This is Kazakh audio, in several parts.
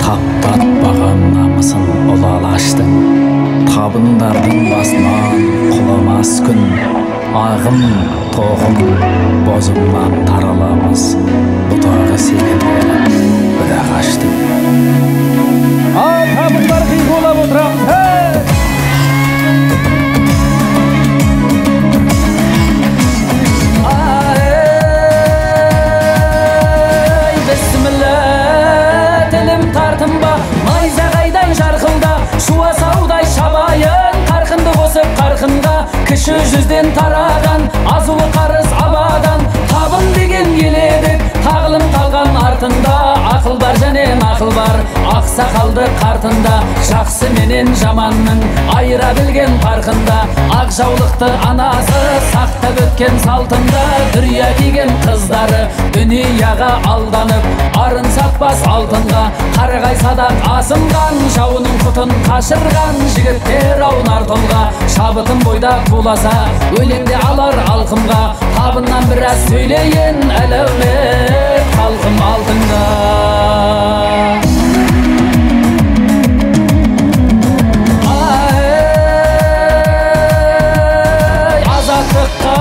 таптатпаған намысын ұлалаштың, табындардың басынан құламас күн, ағым тоғым бозымнан тараламыз, бұтағы секілді бір ағаштың. Ал табындар қиғылап отырамыз, кіші жүзден тараған азулы қарыз абадан табын деген келеді тағылым қалған артында ақыл бар және нақыл бар ақсақалды қартында жақсы менен жаманның айыра білген парқында ақ жаулықты анасы сақтап өткен салтында дүрия киген қыздары дүнияға алданып арын сатпас алтынға қарағай садақ асынған жауының құтын қашырған жігіттер аунар толға шабытын бойда туласа өлеңде алар алқымға табыннан біраз сөйлейін әлеумет халқым алтынға. Азаттыққа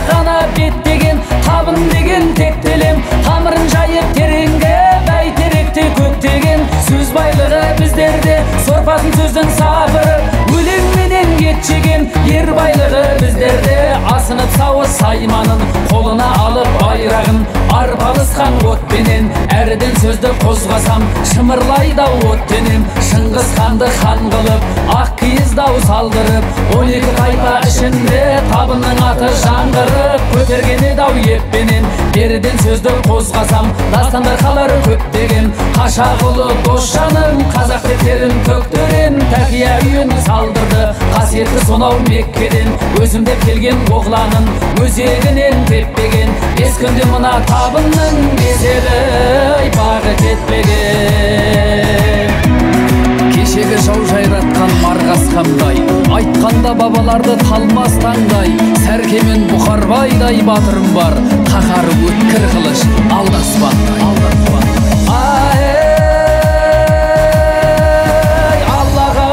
ғана беттеген табын деген тектелем тамырын жайып тереңге бәйтеректе көктеген сөз байлығы біздерде сорпасын сөздің сабыры өлеңменен кетшеген ер байлығы біздерде асынып сауыз сайманын қолына алып байрағын арпалысқан отпенен әріден сөзді қозғасам шымырлайдау оттенем Шыңғыс ханды хан қылып ақ киіздау салдырып 12 қайта ішінде табынның аты жаңғырып көтерген едау еппенен беріден сөзді қозғасам дастандар қалар көптеген қашағұлы досжаным қазақ тектерін төктерен тәкия үйін салдырды қасиетті сонау Меккеден өзімдеп келген оғланын өзегінен теппеген бес күнде мына табынның безері бағы кетпеген. Кешегі жау жайратқан марғасқандай айтқанда бабаларды талмас таңдай сәркемен бұқарбайдай батырым бар қаһары өткір қылыш алдаспандай. Аллаға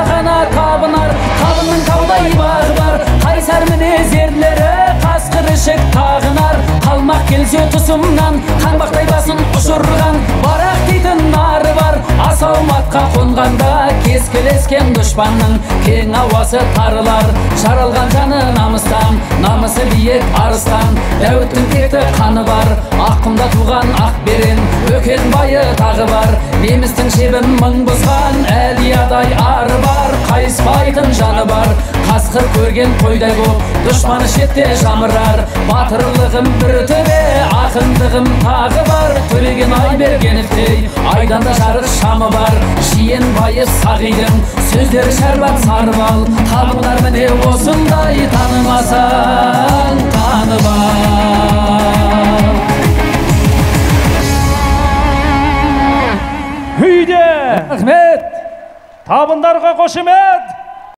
ғана табынар табынның таудай бағы бар қайсар мінез ерлері қасқыр ішік тағынар қалмақ келсе тұсымнан қаңбақтай басын ұшырған барақ дейтін нары бар асауматқа қонғанда кескілескен дұшпанның кең ауасы тарылар жаралған жаны намыстан намысы биік арыстан дәуіттің текті қаны бар аққұмда туған ақберен өкен байы тағы бар немістің шебін мың бұзған әлиядай ары бар қайыспайтын жаны бар қасқыр көрген қойдай боп дұшпаны шетте жамырар батырлығым бір төбе ақындығым тағы бар төлеген Айбергеновтей айданда жарық шамы бар жиен байы сағидың сөздері шәрбат сарбал табындар міне осындай танымасаң танып ал. Үйде рахмет табындарға қошемет.